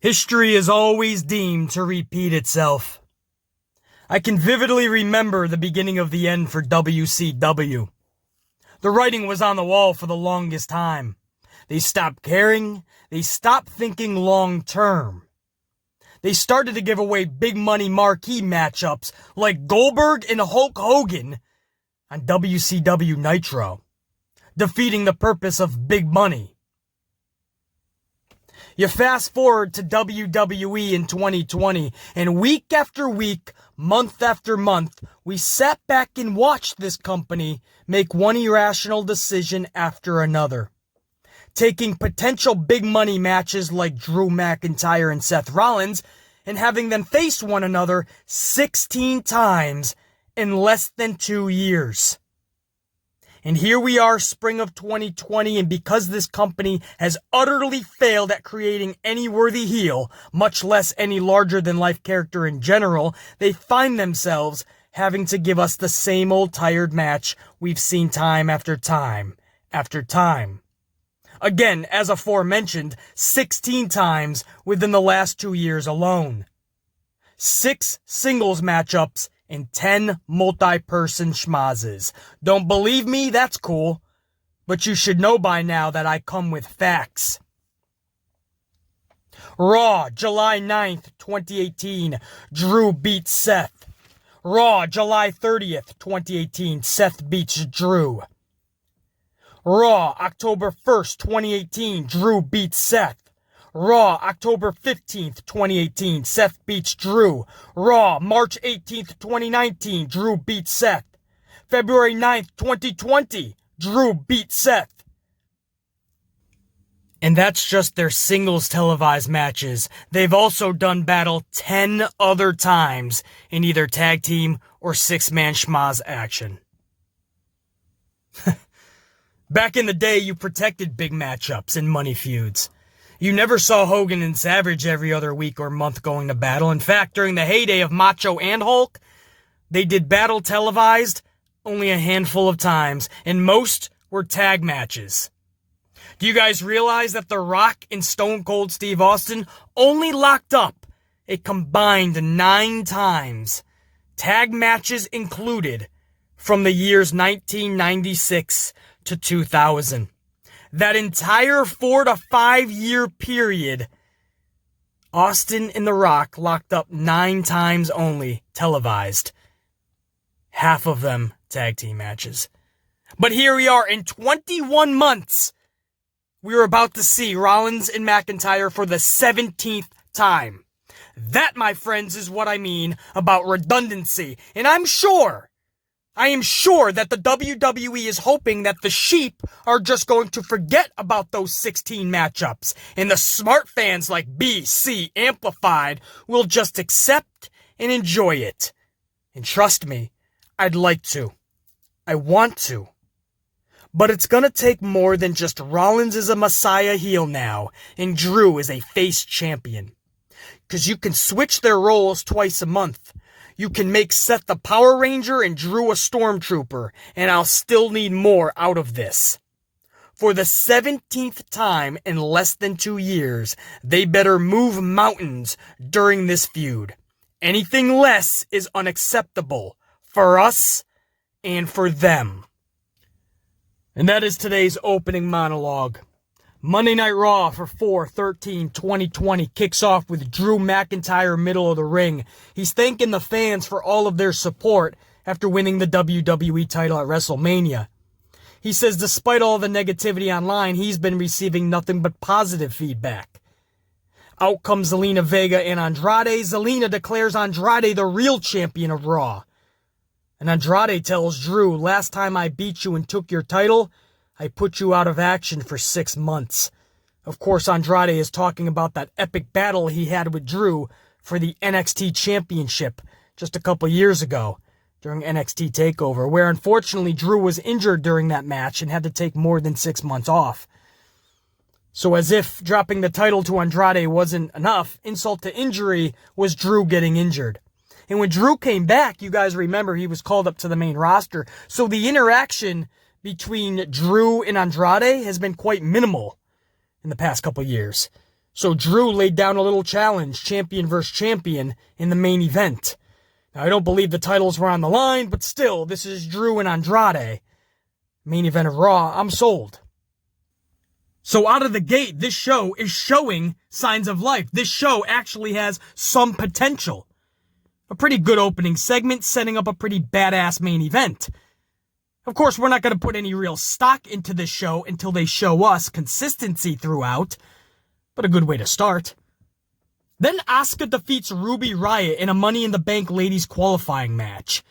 History is always deemed to repeat itself. I can vividly remember the beginning of the end for WCW. The writing was on the wall for the longest time. They stopped caring. They stopped thinking long term. They started to give away big money marquee matchups like Goldberg and Hulk Hogan on WCW Nitro, defeating the purpose of big money. You fast forward to WWE in 2020, and week after week, month after month, we sat back and watched this company make one irrational decision after another. Taking potential big money matches like Drew McIntyre and Seth Rollins and having them face one another 16 times in less than 2 years. And here we are, spring of 2020, and because this company has utterly failed at creating any worthy heel, much less any larger-than-life character in general, they find themselves having to give us the same old tired match we've seen time after time after time. Again, as aforementioned, 16 times within the last 2 years alone. 6 singles matchups and 10 multi-person schmazes. Don't believe me? That's cool. But you should know by now that I come with facts. Raw, July 9th, 2018. Drew beats Seth. Raw, July 30th, 2018. Seth beats Drew. Raw, October 1st, 2018. Drew beats Seth. Raw, October 15th, 2018, Seth beats Drew. Raw, March 18th, 2019, Drew beats Seth. February 9th, 2020, Drew beats Seth. And that's just their singles televised matches. They've also done battle 10 other times in either tag team or 6-man schmaz action. Back in the day, you protected big matchups and money feuds. You never saw Hogan and Savage every other week or month going to battle. In fact, during the heyday of Macho and Hulk, they did battle televised only a handful of times, and most were tag matches. Do you guys realize that The Rock and Stone Cold Steve Austin only locked up a combined 9 times, tag matches included, from the years 1996 to 2000? That entire 4 to 5 year period, Austin and The Rock locked up 9 times only televised. Half of them tag team matches. But here we are in 21 months. We are about to see Rollins and McIntyre for the 17th time. That, my friends, is what I mean about redundancy. And I am sure that the WWE is hoping that the sheep are just going to forget about those 16 matchups, and the smart fans like BC Amplified will just accept and enjoy it. And trust me, I'd like to. I want to. But it's gonna take more than just Rollins is a Messiah heel now, and Drew is a face champion. 'Cause you can switch their roles twice a month. You can make Seth the Power Ranger and Drew a Stormtrooper, and I'll still need more out of this. For the 17th time in less than 2 years, they better move mountains during this feud. Anything less is unacceptable for us and for them. And that is today's opening monologue. Monday Night Raw for 4/13/2020 kicks off with Drew McIntyre middle of the ring. He's thanking the fans for all of their support after winning the WWE title at WrestleMania. He says despite all the negativity online, he's been receiving nothing but positive feedback. Out comes Zelina Vega and Andrade. Zelina declares Andrade the real champion of Raw. And Andrade tells Drew, last time I beat you and took your title, I put you out of action for 6 months. Of course, Andrade is talking about that epic battle he had with Drew for the NXT Championship just a couple years ago during NXT TakeOver, where unfortunately Drew was injured during that match and had to take more than 6 months off. So as if dropping the title to Andrade wasn't enough, insult to injury was Drew getting injured. And when Drew came back, you guys remember he was called up to the main roster. So the interaction between Drew and Andrade has been quite minimal in the past couple years. So Drew laid down a little challenge, champion versus champion, in the main event. Now, I don't believe the titles were on the line, but still, this is Drew and Andrade. Main event of Raw, I'm sold. So out of the gate, this show is showing signs of life. This show actually has some potential. A pretty good opening segment, setting up a pretty badass main event. Of course, we're not going to put any real stock into this show until they show us consistency throughout, but a good way to start. Then Asuka defeats Ruby Riott in a Money in the Bank ladies qualifying match.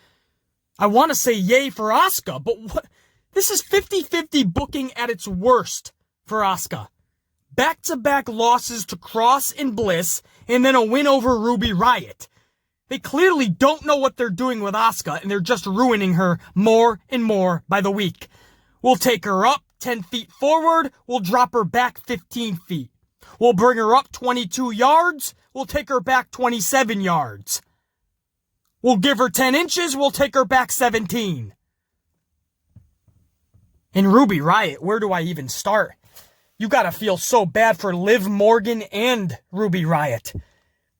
I want to say yay for Asuka, but what? This is 50-50 booking at its worst for Asuka. Back-to-back losses to Cross and Bliss, and then a win over Ruby Riott. They clearly don't know what they're doing with Asuka, and they're just ruining her more and more by the week. We'll take her up 10 feet forward, we'll drop her back 15 feet. We'll bring her up 22 yards, we'll take her back 27 yards. We'll give her 10 inches, we'll take her back 17. And Ruby Riott, where do I even start? You gotta feel so bad for Liv Morgan and Ruby Riott.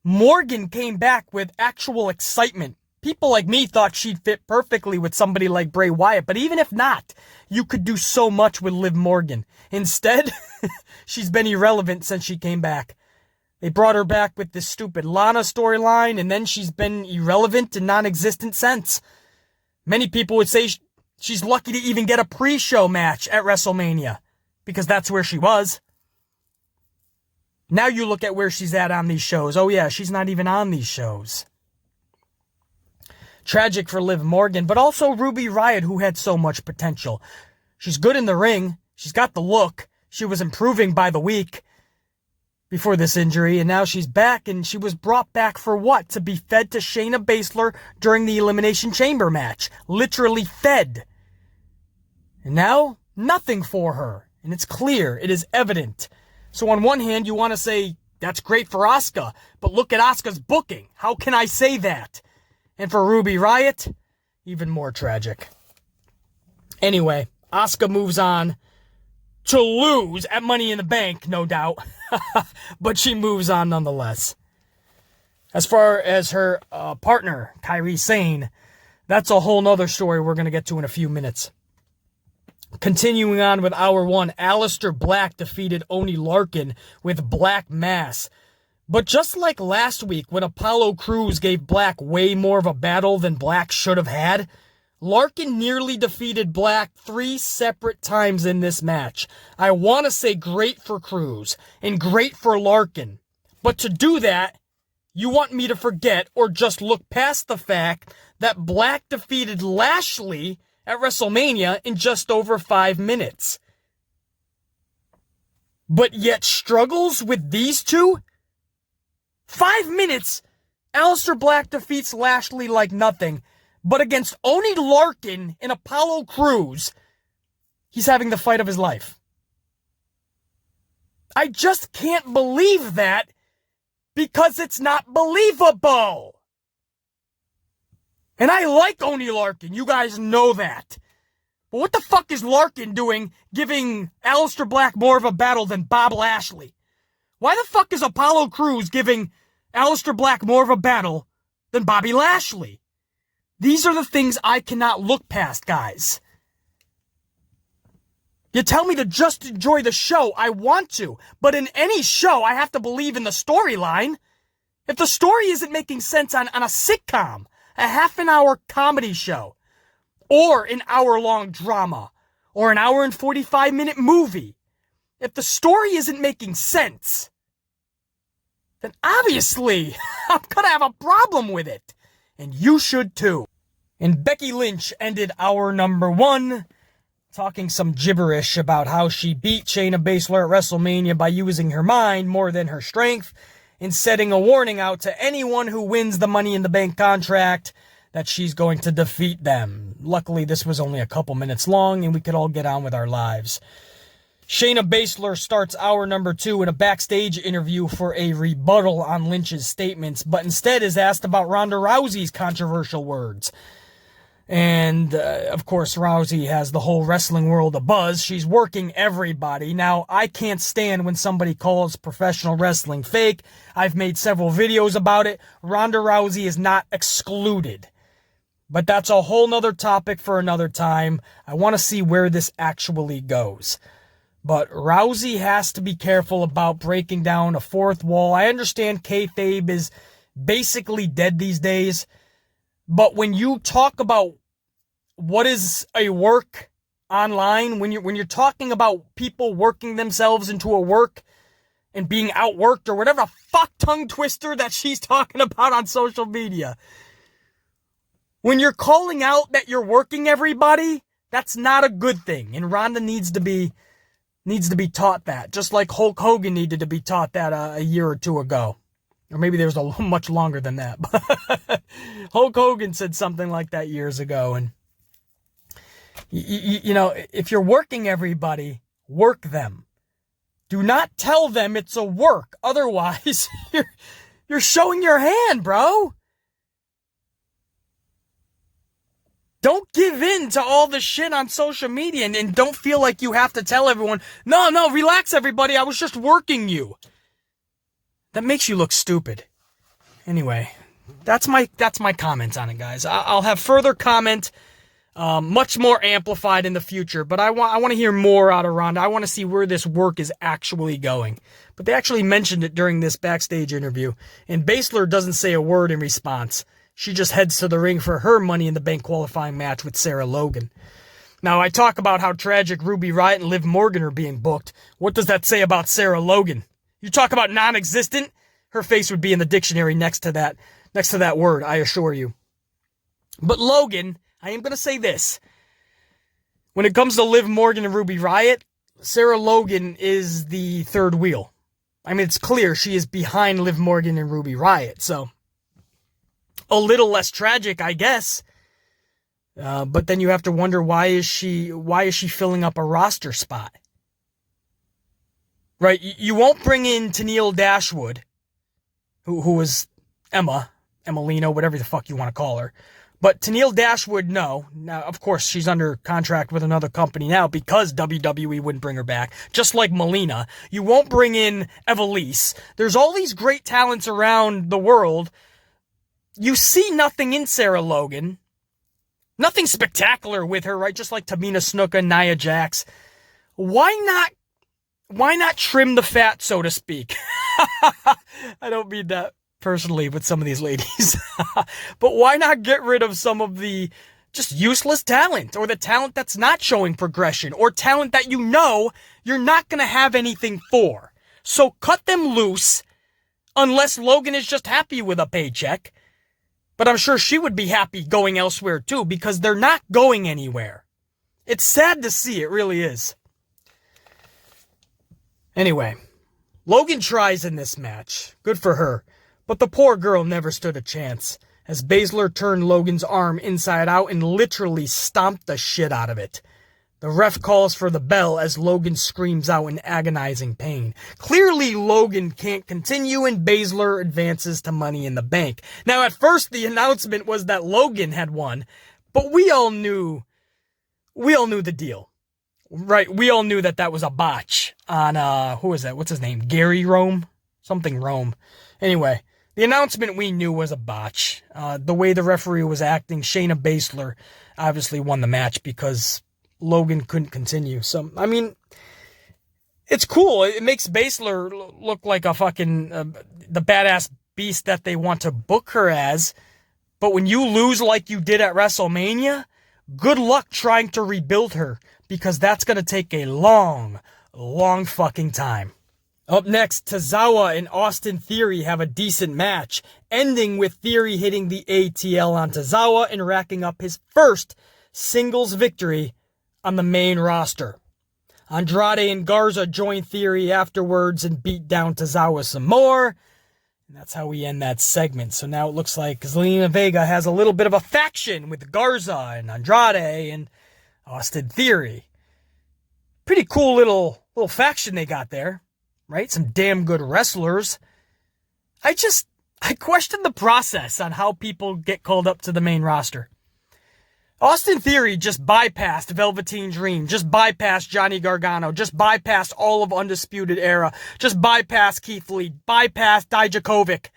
Morgan came back with actual excitement. People like me thought she'd fit perfectly with somebody like Bray Wyatt, but even if not, you could do so much with Liv Morgan. Instead, she's been irrelevant since she came back. They brought her back with this stupid Lana storyline, and then she's been irrelevant and non-existent since. Many people would say she's lucky to even get a pre-show match at WrestleMania, because that's where she was. Now you look at where she's at on these shows. Oh yeah, she's not even on these shows. Tragic for Liv Morgan, but also Ruby Riott, who had so much potential. She's good in the ring. She's got the look. She was improving by the week before this injury, and now she's back, and she was brought back for what? To be fed to Shayna Baszler during the Elimination Chamber match. Literally fed. And now, nothing for her. And it's clear. It is evident. So on one hand, you want to say, that's great for Asuka, but look at Asuka's booking. How can I say that? And for Ruby Riott, even more tragic. Anyway, Asuka moves on to lose at Money in the Bank, no doubt. But she moves on nonetheless. As far as her partner, Kairi Sane, that's a whole nother story we're going to get to in a few minutes. Continuing on with Hour 1, Alistair Black defeated Oney Lorcan with Black Mass. But just like last week when Apollo Crews gave Black way more of a battle than Black should have had, Larkin nearly defeated Black 3 separate times in this match. I want to say great for Crews and great for Larkin. But to do that, you want me to forget or just look past the fact that Black defeated Lashley at WrestleMania in just over 5 minutes. But yet struggles with these two? 5 minutes, Alistair Black defeats Lashley like nothing. But against Oney Lorcan and Apollo Crews, he's having the fight of his life. I just can't believe that because it's not believable. And I like Oney Lorcan, you guys know that. But what the fuck is Larkin doing giving Alistair Black more of a battle than Bob Lashley? Why the fuck is Apollo Crews giving Alistair Black more of a battle than Bobby Lashley? These are the things I cannot look past, guys. You tell me to just enjoy the show, I want to. But in any show, I have to believe in the storyline. If the story isn't making sense on a sitcom, a half-an-hour comedy show, or an hour-long drama, or an hour and 45-minute movie, if the story isn't making sense, then obviously I'm gonna have a problem with it. And you should too. And Becky Lynch ended hour number 1 talking some gibberish about how she beat Shayna Baszler at WrestleMania by using her mind more than her strength, and setting a warning out to anyone who wins the Money in the Bank contract that she's going to defeat them. Luckily, this was only a couple minutes long, and we could all get on with our lives. Shayna Baszler starts hour number 2 in a backstage interview for a rebuttal on Lynch's statements, but instead is asked about Ronda Rousey's controversial words. And, of course, Rousey has the whole wrestling world abuzz. She's working everybody. Now, I can't stand when somebody calls professional wrestling fake. I've made several videos about it. Ronda Rousey is not excluded. But that's a whole nother topic for another time. I want to see where this actually goes. But Rousey has to be careful about breaking down a fourth wall. I understand kayfabe is basically dead these days. But when you talk about what is a work online, when you're talking about people working themselves into a work and being outworked or whatever the fuck tongue twister that she's talking about on social media, when you're calling out that you're working everybody, that's not a good thing. And Ronda needs to be taught that, just like Hulk Hogan needed to be taught that a year or two ago. Or maybe there was much longer than that. Hulk Hogan said something like that years ago. And, you know, if you're working everybody, work them. Do not tell them it's a work. Otherwise, you're showing your hand, bro. Don't give in to all the shit on social media and don't feel like you have to tell everyone, no, relax everybody, I was just working you. That makes you look stupid. Anyway, that's my comments on it, guys. I'll have further comment, much more amplified in the future, but I want to hear more out of Ronda. I want to see where this work is actually going. But they actually mentioned it during this backstage interview, and Baszler doesn't say a word in response. She just heads to the ring for her Money in the Bank qualifying match with Sarah Logan. Now, I talk about how tragic Ruby Riott and Liv Morgan are being booked. What does that say about Sarah Logan? You talk about non-existent, her face would be in the dictionary next to that word, I assure you. But Logan, I am going to say this. When it comes to Liv Morgan and Ruby Riott, Sarah Logan is the third wheel. I mean, it's clear she is behind Liv Morgan and Ruby Riott, so a little less tragic, I guess. But then you have to wonder, why is she filling up a roster spot? Right, you won't bring in Tennille Dashwood, who is Emelina, whatever the fuck you want to call her. But Tennille Dashwood, no. Now, of course, she's under contract with another company now because WWE wouldn't bring her back. Just like Melina. You won't bring in Evilise. There's all these great talents around the world. You see nothing in Sarah Logan. Nothing spectacular with her, right? Just like Tamina Snuka and Nia Jax. Why not trim the fat, so to speak? I don't mean that personally with some of these ladies. But why not get rid of some of the just useless talent, or the talent that's not showing progression, or talent that you know you're not going to have anything for? So cut them loose, unless Logan is just happy with a paycheck. But I'm sure she would be happy going elsewhere too, because they're not going anywhere. It's sad to see, it really is. Anyway, Logan tries in this match. Good for her. But the poor girl never stood a chance, as Baszler turned Logan's arm inside out and literally stomped the shit out of it. The ref calls for the bell as Logan screams out in agonizing pain. Clearly, Logan can't continue, and Baszler advances to Money in the Bank. Now, at first, the announcement was that Logan had won, but we all knew the deal. Right, we all knew that was a botch on, who was that? What's his name? Gary Rome? Something Rome. Anyway, the announcement we knew was a botch. The way the referee was acting, Shayna Baszler obviously won the match because Logan couldn't continue. So, I mean, it's cool. It makes Baszler look like a fucking, the badass beast that they want to book her as. But when you lose like you did at WrestleMania, good luck trying to rebuild her, because that's going to take a long, long fucking time. Up next, Tozawa and Austin Theory have a decent match, ending with Theory hitting the ATL on Tozawa and racking up his first singles victory on the main roster. Andrade and Garza join Theory afterwards and beat down Tozawa some more. And that's how we end that segment. So now it looks like Zelina Vega has a little bit of a faction with Garza and Andrade and Austin Theory. Pretty cool little faction they got there, right? Some damn good wrestlers. I question the process on how people get called up to the main roster. Austin Theory just bypassed Velveteen Dream, just bypassed Johnny Gargano, just bypassed all of Undisputed Era, just bypassed Keith Lee, bypassed Dijakovic.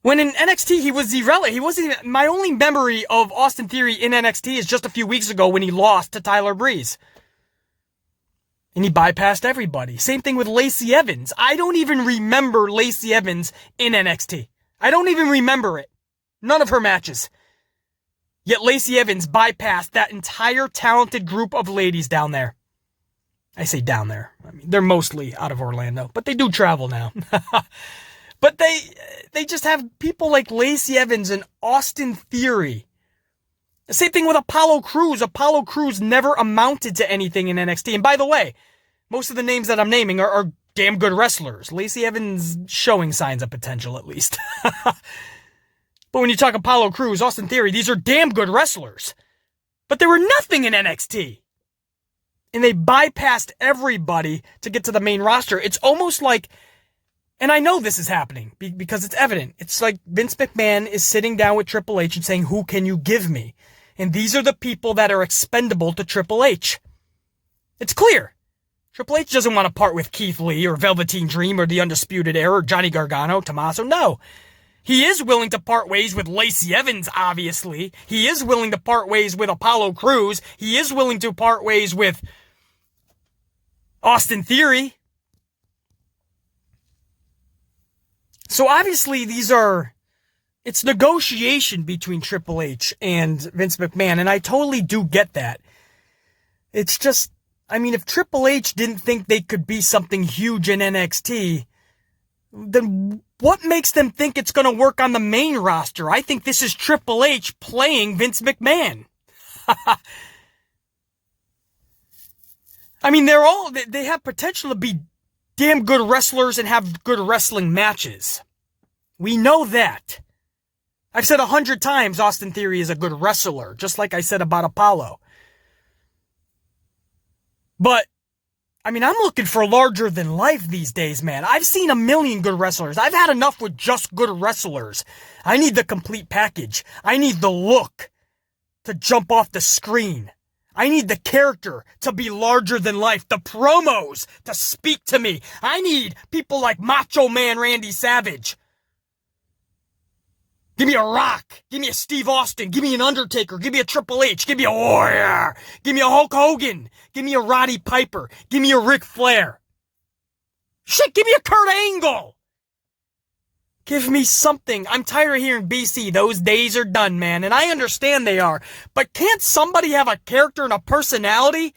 When in NXT, he was irrelevant. He wasn't even, my only memory of Austin Theory in NXT is just a few weeks ago when he lost to Tyler Breeze. And he bypassed everybody. Same thing with Lacey Evans. I don't even remember Lacey Evans in NXT. I don't even remember it. None of her matches. Yet Lacey Evans bypassed that entire talented group of ladies down there. I say down there. I mean, they're mostly out of Orlando, but they do travel now. But they just have people like Lacey Evans and Austin Theory. The same thing with Apollo Crews. Apollo Crews never amounted to anything in NXT. And by the way, most of the names that I'm naming are damn good wrestlers. Lacey Evans showing signs of potential, at least. But when you talk Apollo Crews, Austin Theory, these are damn good wrestlers. But they were nothing in NXT. And they bypassed everybody to get to the main roster. It's almost like, and I know this is happening because it's evident. It's like Vince McMahon is sitting down with Triple H and saying, who can you give me? And these are the people that are expendable to Triple H. It's clear. Triple H doesn't want to part with Keith Lee or Velveteen Dream or the Undisputed Era or Johnny Gargano, Tommaso. No. He is willing to part ways with Lacey Evans, obviously. He is willing to part ways with Apollo Crews. He is willing to part ways with Austin Theory. So obviously it's negotiation between Triple H and Vince McMahon, and I totally do get that. It's just, I mean, if Triple H didn't think they could be something huge in NXT, then what makes them think it's going to work on the main roster? I think this is Triple H playing Vince McMahon. I mean, they have potential to be damn good wrestlers and have good wrestling matches. We know that. I've said 100 times Austin Theory is a good wrestler, just like I said about Apollo. But I mean, I'm looking for larger than life these days, man. I've seen a million good wrestlers. I've had enough with just good wrestlers. I need the complete package. I need the look to jump off the screen. I need the character to be larger than life. The promos to speak to me. I need people like Macho Man Randy Savage. Give me a Rock. Give me a Steve Austin. Give me an Undertaker. Give me a Triple H. Give me a Warrior. Give me a Hulk Hogan. Give me a Roddy Piper. Give me a Ric Flair. Shit, give me a Kurt Angle. Give me something. I'm tired of hearing BC. Those days are done, man. And I understand they are. But can't somebody have a character and a personality?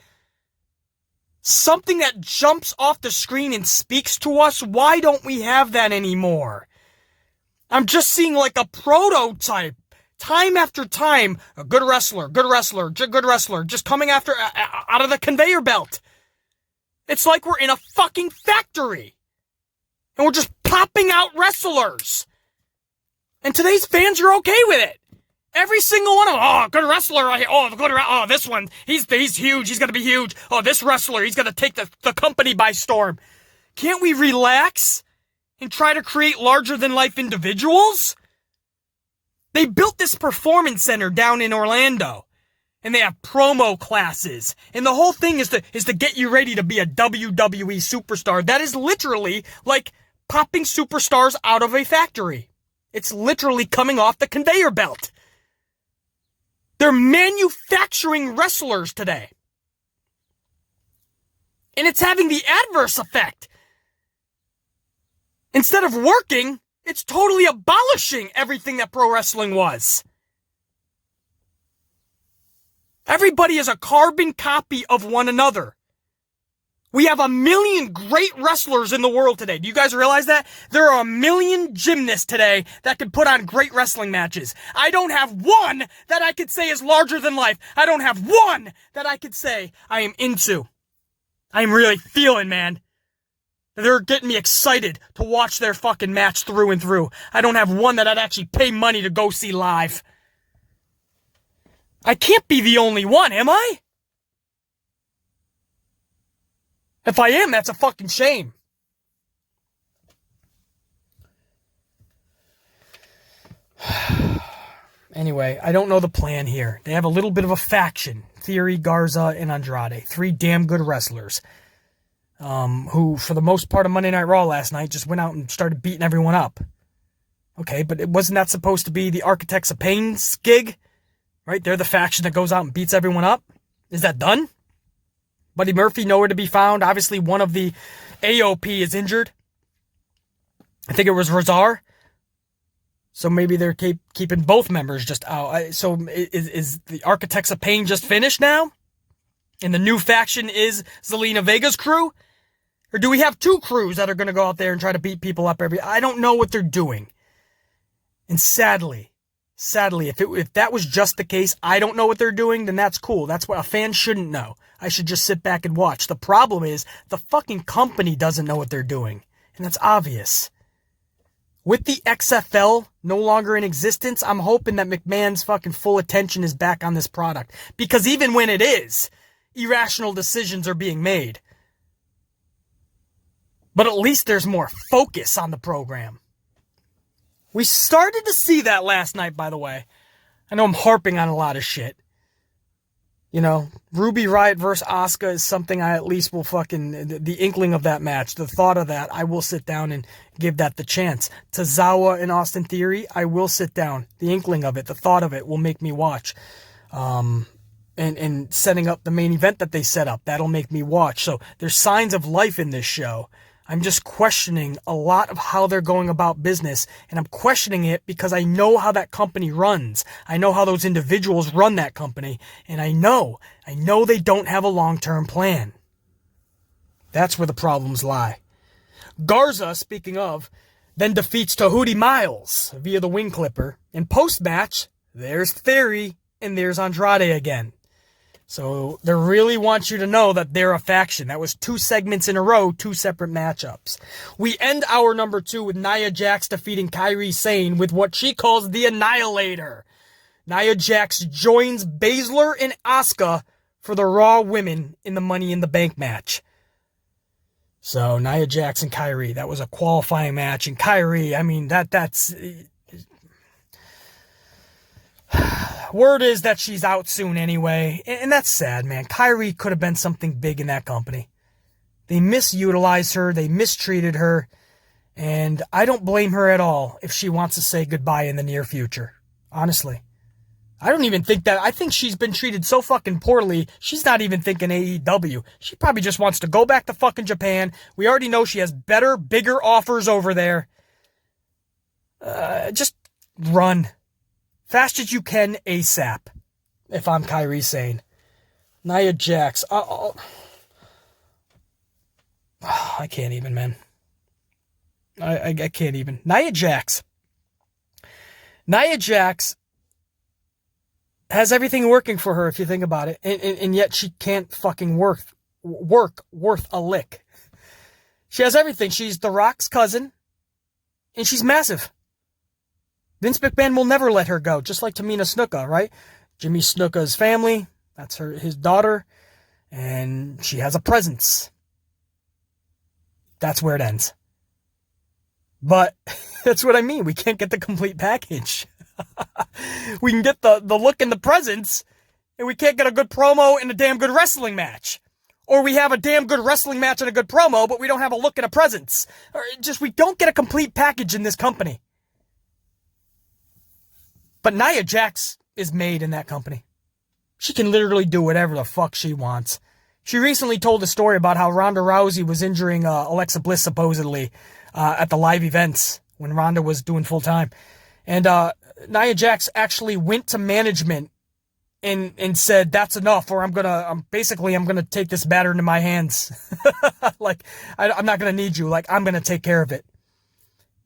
Something that jumps off the screen and speaks to us? Why don't we have that anymore? I'm just seeing like a prototype, time after time, a good wrestler, just coming after, out of the conveyor belt. It's like we're in a fucking factory. And we're just popping out wrestlers. And today's fans are okay with it. Every single one of them, oh, good wrestler, oh, this one, he's huge, he's gonna be huge. Oh, this wrestler, he's gonna take the company by storm. Can't we relax? And try to create larger-than-life individuals? They built this performance center down in Orlando. And they have promo classes. And the whole thing is to get you ready to be a WWE superstar. That is literally like popping superstars out of a factory. It's literally coming off the conveyor belt. They're manufacturing wrestlers today. And it's having the adverse effect. Instead of working, it's totally abolishing everything that pro wrestling was. Everybody is a carbon copy of one another. We have a million great wrestlers in the world today. Do you guys realize that? There are a million gymnasts today that can put on great wrestling matches. I don't have one that I could say is larger than life. I don't have one that I could say I am into. I'm really feeling, man. They're getting me excited to watch their fucking match through and through. I don't have one that I'd actually pay money to go see live. I can't be the only one, am I? If I am, that's a fucking shame. Anyway, I don't know the plan here. They have a little bit of a faction. Theory, Garza, and Andrade. 3 damn good wrestlers. Who, for the most part of Monday Night Raw last night, just went out and started beating everyone up. Okay, but wasn't that supposed to be the Architects of Pain's gig? Right? They're the faction that goes out and beats everyone up. Is that done? Buddy Murphy nowhere to be found. Obviously, one of the AOP is injured. I think it was Razar. So maybe they're keeping both members just out. So is the Architects of Pain just finished now? And the new faction is Zelina Vega's crew? Or do we have 2 crews that are going to go out there and try to beat people up I don't know what they're doing. And sadly, if that was just the case, I don't know what they're doing, then that's cool. That's what a fan shouldn't know. I should just sit back and watch. The problem is the fucking company doesn't know what they're doing. And that's obvious. With the XFL no longer in existence, I'm hoping that McMahon's fucking full attention is back on this product. Because even when it is, irrational decisions are being made. But at least there's more focus on the program. We started to see that last night, by the way. I know I'm harping on a lot of shit. You know, Ruby Riott versus Asuka is something I at least will the inkling of that match, the thought of that, I will sit down and give that the chance. Tozawa and Austin Theory, I will sit down. The inkling of it, the thought of it will make me watch. And setting up the main event that they set up, that'll make me watch. So there's signs of life in this show. I'm just questioning a lot of how they're going about business, and I'm questioning it because I know how that company runs. I know how those individuals run that company, and I know they don't have a long-term plan. That's where the problems lie. Garza, speaking of, then defeats Tahuti Miles via the wing clipper, and post-match, there's Theory, and there's Andrade again. So they really want you to know that they're a faction. That was 2 segments in a row, 2 separate matchups. We end our number 2 with Nia Jax defeating Kairi Sane with what she calls the Annihilator. Nia Jax joins Baszler and Asuka for the Raw Women in the Money in the Bank match. So Nia Jax and Kairi, that was a qualifying match. And Kairi, I mean, that's... Word is that she's out soon anyway, and that's sad, man. Kairi could have been something big in that company. They misutilized her, they mistreated her, and I don't blame her at all if she wants to say goodbye in the near future. Honestly. I don't even think that. I think she's been treated so fucking poorly, she's not even thinking AEW. She probably just wants to go back to fucking Japan. We already know she has better, bigger offers over there. Just run. Fast as you can, ASAP. If I'm Kairi Sane. Nia Jax. I can't even, man. I can't even. Nia Jax. Nia Jax has everything working for her, if you think about it. And yet she can't fucking work worth a lick. She has everything. She's The Rock's cousin. And she's massive. Vince McMahon will never let her go, just like Tamina Snuka, right? Jimmy Snuka's family, that's his daughter, and she has a presence. That's where it ends. But that's what I mean. We can't get the complete package. We can get the look and the presence, and we can't get a good promo and a damn good wrestling match. Or we have a damn good wrestling match and a good promo, but we don't have a look and a presence. Or just, we don't get a complete package in this company. But Nia Jax is made in that company. She can literally do whatever the fuck she wants. She recently told a story about how Ronda Rousey was injuring Alexa Bliss, supposedly, at the live events when Ronda was doing full time. And Nia Jax actually went to management and said, that's enough, or I'm gonna take this matter into my hands. Like, I'm not gonna need you. Like, I'm gonna take care of it.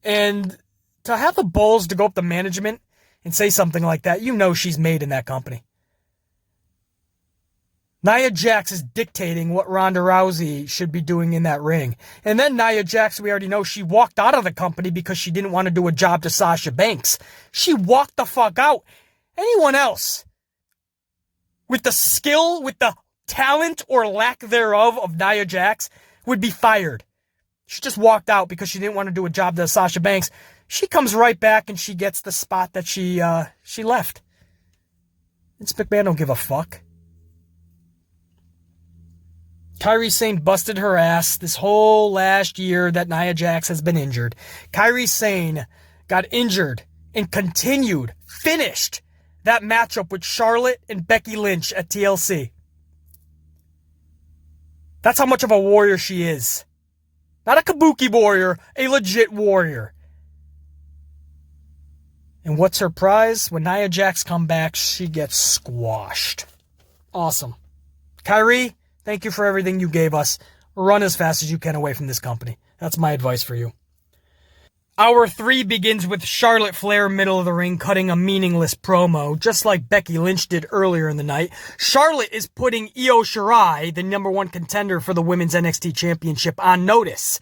And to have the balls to go up to management and say something like that, you know she's made in that company. Nia Jax is dictating what Ronda Rousey should be doing in that ring. And then Nia Jax, we already know she walked out of the company because she didn't want to do a job to Sasha Banks. She walked the fuck out. Anyone else with the skill, with the talent or lack thereof of Nia Jax would be fired. She just walked out because she didn't want to do a job to Sasha Banks. She comes right back and she gets the spot that she left. Vince McMahon don't give a fuck. Kairi Sane busted her ass this whole last year that Nia Jax has been injured. Kairi Sane got injured and finished that matchup with Charlotte and Becky Lynch at TLC. That's how much of a warrior she is. Not a kabuki warrior, a legit warrior. And what's her prize? When Nia Jax comes back, she gets squashed. Awesome. Kairi, thank you for everything you gave us. Run as fast as you can away from this company. That's my advice for you. Hour 3 begins with Charlotte Flair middle of the ring cutting a meaningless promo, just like Becky Lynch did earlier in the night. Charlotte is putting Io Shirai, the number 1 contender for the Women's NXT Championship, on notice.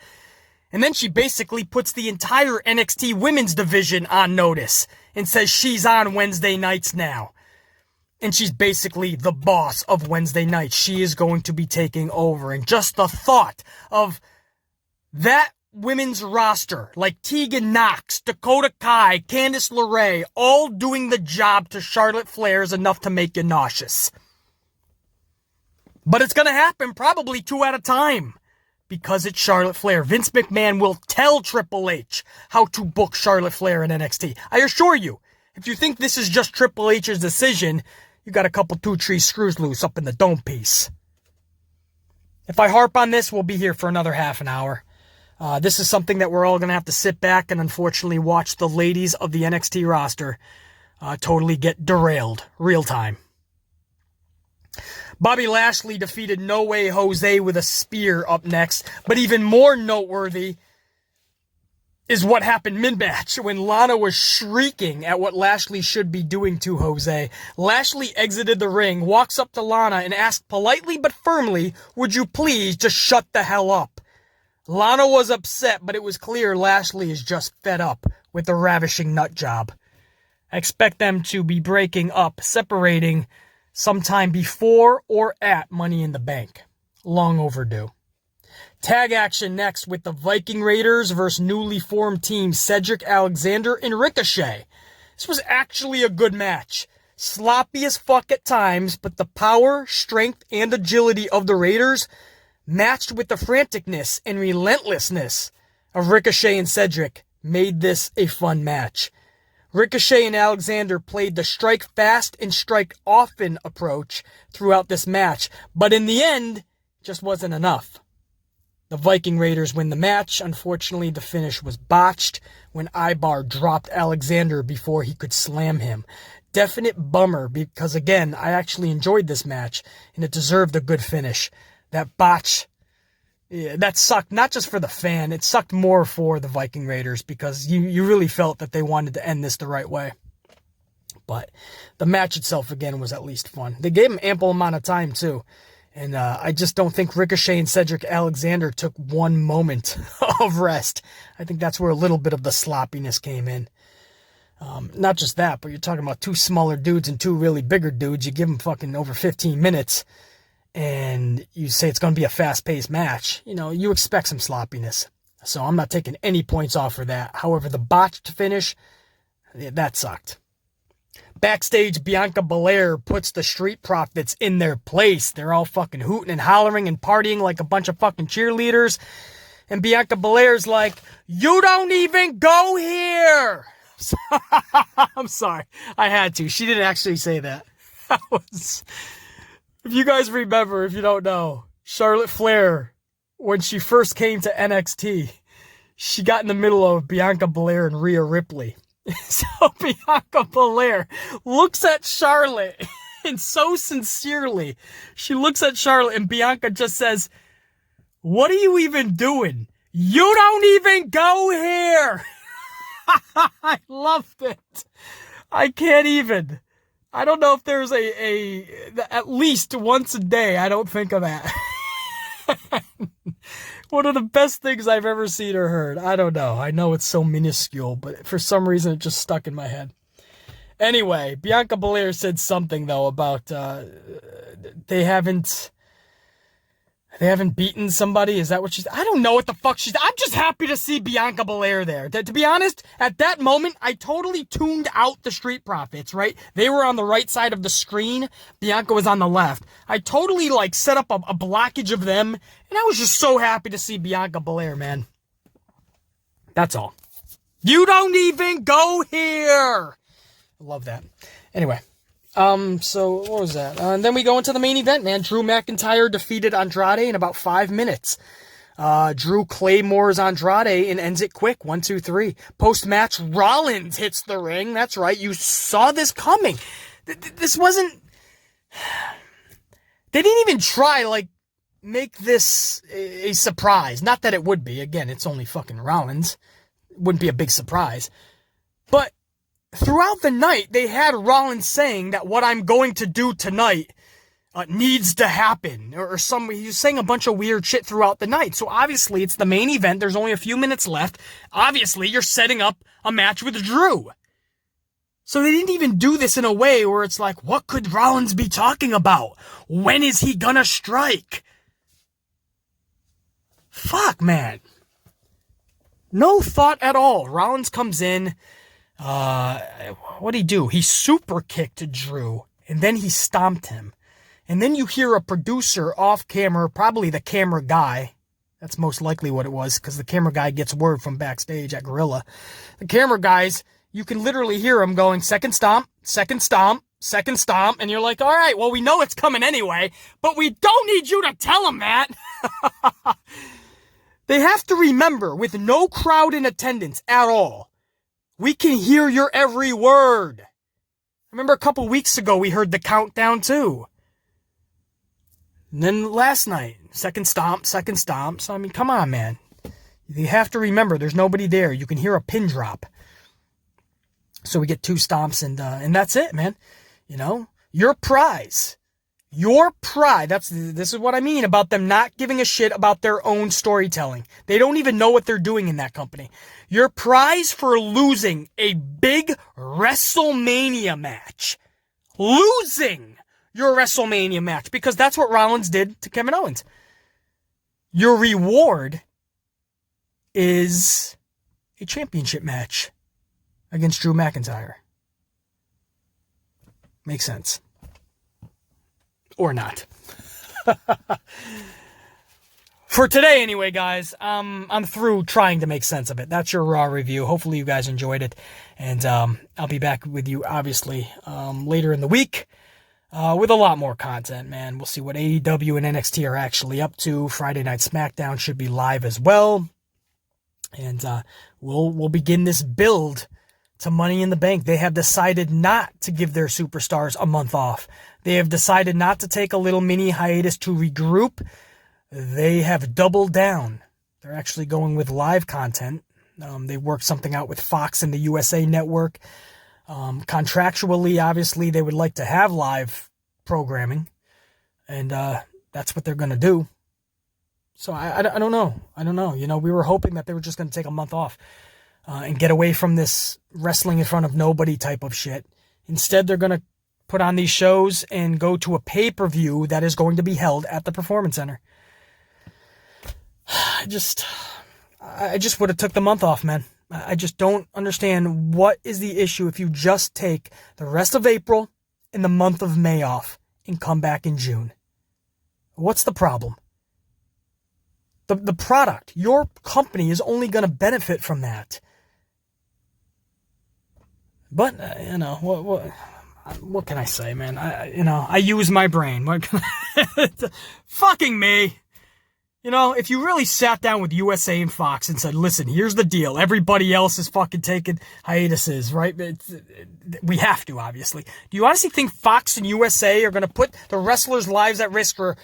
And then she basically puts the entire NXT Women's division on notice and says she's on Wednesday nights now. And she's basically the boss of Wednesday nights. She is going to be taking over. And just the thought of that women's roster, like Tegan Nox, Dakota Kai, Candice LeRae, all doing the job to Charlotte Flair is enough to make you nauseous. But it's going to happen probably 2 at a time because it's Charlotte Flair. Vince McMahon will tell Triple H how to book Charlotte Flair in NXT. I assure you, if you think this is just Triple H's decision, you got a couple 2-tree screws loose up in the dome piece. If I harp on this, we'll be here for another half an hour. This is something that we're all going to have to sit back and unfortunately watch the ladies of the NXT roster totally get derailed real time. Bobby Lashley defeated No Way Jose with a spear up next, but even more noteworthy is what happened mid-match when Lana was shrieking at what Lashley should be doing to Jose. Lashley exited the ring, walks up to Lana and asked politely but firmly, "Would you please just shut the hell up?" Lana was upset, but it was clear Lashley is just fed up with the ravishing nut job. I expect them to be breaking up, separating sometime before or at Money in the Bank. Long overdue. Tag action next with the Viking Raiders versus newly formed team Cedric Alexander and Ricochet. This was actually a good match. Sloppy as fuck at times, but the power, strength, and agility of the Raiders matched with the franticness and relentlessness of Ricochet and Cedric made this a fun match. Ricochet and Alexander played the strike fast and strike often approach throughout this match, but in the end, it just wasn't enough. The Viking Raiders win the match. Unfortunately, the finish was botched when Ibar dropped Alexander before he could slam him. Definite bummer because, again, I actually enjoyed this match and it deserved a good finish. That botch, that sucked not just for the fan, it sucked more for the Viking Raiders because you really felt that they wanted to end this the right way. But the match itself, again, was at least fun. They gave him ample amount of time, too. And I just don't think Ricochet and Cedric Alexander took one moment of rest. I think that's where a little bit of the sloppiness came in. Not just that, but you're talking about 2 smaller dudes and 2 really bigger dudes. You give them fucking over 15 minutes. And you say it's going to be a fast-paced match, you expect some sloppiness. So I'm not taking any points off for that. However, the botched finish, that sucked. Backstage, Bianca Belair puts the Street Profits in their place. They're all fucking hooting and hollering and partying like a bunch of fucking cheerleaders. And Bianca Belair's like, "You don't even go here!" I'm sorry. I had to. She didn't actually say that. That was... If you guys remember, if you don't know, Charlotte Flair, when she first came to NXT, she got in the middle of Bianca Belair and Rhea Ripley. So Bianca Belair looks at Charlotte, and so sincerely, she looks at Charlotte, and Bianca just says, "What are you even doing? You don't even go here!" I loved it. I can't even. I don't know if there's at least once a day I don't think of that. One of the best things I've ever seen or heard. I don't know. I know it's so minuscule, but for some reason it just stuck in my head. Anyway, Bianca Belair said something, though, about they haven't... They haven't beaten somebody? Is that what she's... I don't know what the fuck she's... I'm just happy to see Bianca Belair there. To be honest, at that moment, I totally tuned out the Street Profits, right? They were on the right side of the screen. Bianca was on the left. I totally, like, set up a blockage of them, and I was just so happy to see Bianca Belair, man. That's all. You don't even go here! I love that. Anyway. So what was that? And then we go into the main event, man. Drew McIntyre defeated Andrade in about 5 minutes. Drew claymores Andrade and ends it quick. 1, 2, 3. Post-match, Rollins hits the ring. That's right. You saw this coming. This wasn't... They didn't even try, like, make this a surprise. Not that it would be. Again, it's only fucking Rollins. It wouldn't be a big surprise. But throughout the night, they had Rollins saying that what I'm going to do tonight needs to happen. Or he was saying a bunch of weird shit throughout the night. So obviously, it's the main event. There's only a few minutes left. Obviously, you're setting up a match with Drew. So they didn't even do this in a way where it's like, what could Rollins be talking about? When is he gonna strike? Fuck, man. No thought at all. Rollins comes in. What'd he do? He super kicked Drew, and then he stomped him. And then you hear a producer off camera, probably the camera guy. That's most likely what it was, because the camera guy gets word from backstage at Gorilla. The camera guys, you can literally hear him going, second stomp, second stomp, second stomp, and you're like, all right, well, we know it's coming anyway, but we don't need you to tell him that. They have to remember, with no crowd in attendance at all, we can hear your every word. I remember a couple weeks ago we heard the countdown too. And then last night, second stomp, second stomp. So, I mean, come on, man. You have to remember, there's nobody there. You can hear a pin drop. So we get 2 stomps and that's it, man. You know, your prize. Your pride. This is what I mean about them not giving a shit about their own storytelling. They don't even know what they're doing in that company. Your prize for losing a big WrestleMania match. Losing your WrestleMania match. Because that's what Rollins did to Kevin Owens. Your reward is a championship match against Drew McIntyre. Makes sense. Or not. For today, anyway, guys, I'm through trying to make sense of it. That's your Raw review. Hopefully you guys enjoyed it. And I'll be back with you, obviously, later in the week with a lot more content, man. We'll see what AEW and NXT are actually up to. Friday Night SmackDown should be live as well. And we'll begin this build to Money in the Bank. They have decided not to give their superstars a month off. They have decided not to take a little mini hiatus to regroup. They have doubled down. They're actually going with live content. They worked something out with Fox and the USA Network. Contractually, obviously, they would like to have live programming. And that's what they're going to do. So I don't know. I don't know. You know, we were hoping that they were just going to take a month off and get away from this wrestling in front of nobody type of shit. Instead, they're going to put on these shows and go to a pay-per-view that is going to be held at the Performance Center. I just would have took the month off, man. I just don't understand what is the issue if you just take the rest of April and the month of May off and come back in June. What's the problem? The product, your company is only going to benefit from that. But, you know, what can I say, man? I use my brain. Fucking me. You know, if you really sat down with USA and Fox and said, listen, here's the deal. Everybody else is fucking taking hiatuses, right? We have to, obviously. Do you honestly think Fox and USA are going to put the wrestlers' lives at risk or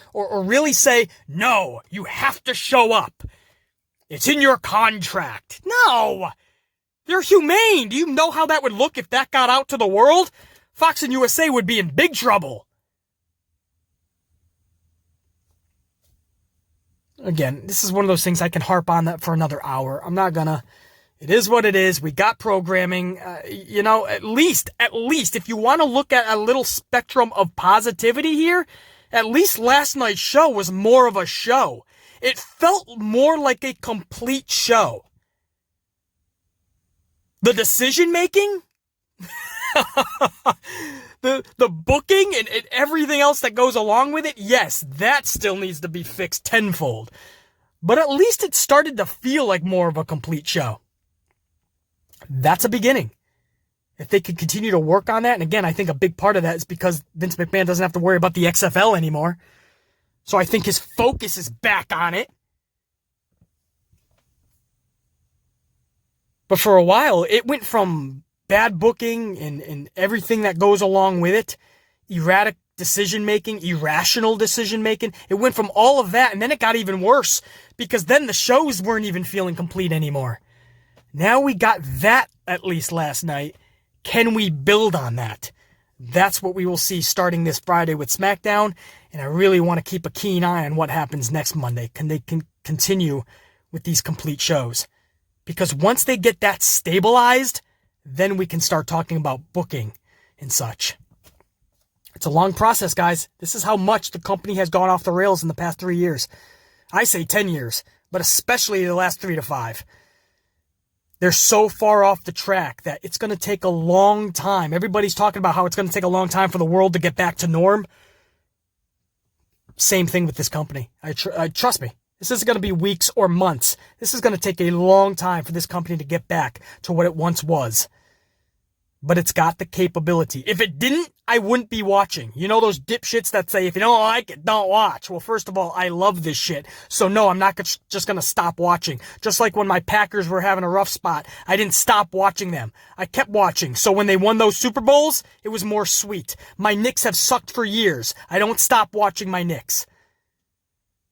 really say, no, you have to show up? It's in your contract. No! They're humane. Do you know how that would look if that got out to the world? Fox and USA would be in big trouble. Again, this is one of those things I can harp on that for another hour. I'm not gonna. It is what it is. We got programming. You know, at least, if you want to look at a little spectrum of positivity here, At least last night's show was more of a show. It felt more like a complete show. The decision making, the booking and everything else that goes along with it, yes, that still needs to be fixed tenfold. But at least it started to feel like more of a complete show. That's a beginning. If they could continue to work on that, and again, I think a big part of that is because Vince McMahon doesn't have to worry about the XFL anymore. So I think his focus is back on it. But for a while, it went from bad booking and everything that goes along with it, erratic decision-making, irrational decision-making. It went from all of that, and then it got even worse, because then the shows weren't even feeling complete anymore. Now we got that, at least last night. Can we build on that? That's what we will see starting this Friday with SmackDown, and I really want to keep a keen eye on what happens next Monday. Can they continue with these complete shows? Because once they get that stabilized, then we can start talking about booking and such. It's a long process, guys. This is how much the company has gone off the rails in the past 3 years. I say 10 years, but especially the last 3 to 5. They're so far off the track that it's going to take a long time. Everybody's talking about how it's going to take a long time for the world to get back to norm. Same thing with this company. Trust me. This isn't going to be weeks or months. This is going to take a long time for this company to get back to what it once was. But it's got the capability. If it didn't, I wouldn't be watching. You know those dipshits that say, if you don't like it, don't watch. Well, first of all, I love this shit. So no, I'm not just going to stop watching. Just like when my Packers were having a rough spot, I didn't stop watching them. I kept watching. So when they won those Super Bowls, it was more sweet. My Knicks have sucked for years. I don't stop watching my Knicks.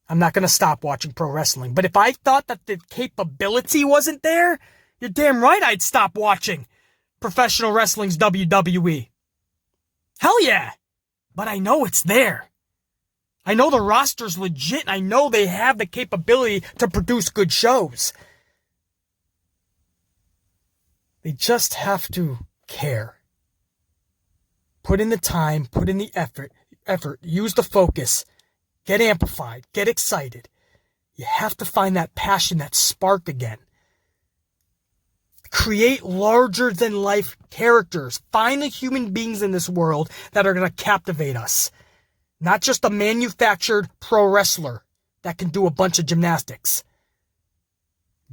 I'm not going to stop watching pro wrestling. But if I thought that the capability wasn't there, you're damn right I'd stop watching professional wrestling's WWE. Hell yeah. But I know it's there. I know the roster's legit. I know they have the capability to produce good shows. They just have to care. Put in the time, put in the effort, use the focus, get amplified, get excited. You have to find that passion, that spark again. Create larger-than-life characters. Find the human beings in this world that are going to captivate us. Not just a manufactured pro wrestler that can do a bunch of gymnastics.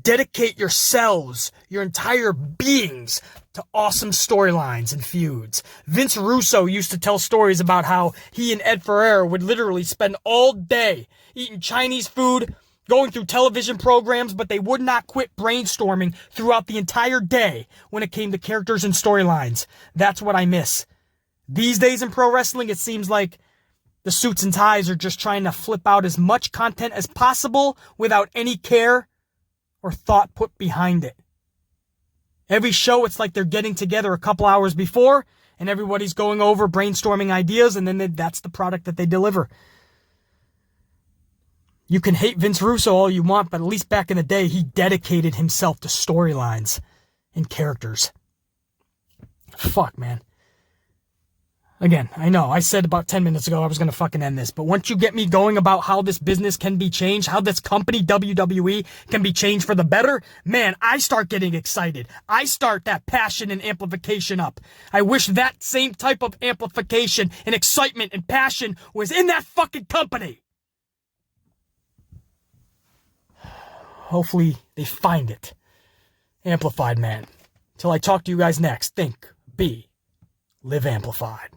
Dedicate yourselves, your entire beings, to awesome storylines and feuds. Vince Russo used to tell stories about how he and Ed Ferreira would literally spend all day eating Chinese food, going through television programs, but they would not quit brainstorming throughout the entire day when it came to characters and storylines. That's what I miss. These days in pro wrestling, it seems like the suits and ties are just trying to flip out as much content as possible without any care or thought put behind it. Every show, it's like they're getting together a couple hours before, and everybody's going over brainstorming ideas, and then that's the product that they deliver. You can hate Vince Russo all you want, but at least back in the day, he dedicated himself to storylines and characters. Fuck, man. Again, I know, I said about 10 minutes ago I was going to fucking end this, but once you get me going about how this business can be changed, how this company, WWE, can be changed for the better, man, I start getting excited. I start that passion and amplification up. I wish that same type of amplification and excitement and passion was in that fucking company. Hopefully they find it. Amplified, man. Till I talk to you guys next, think, be, live amplified.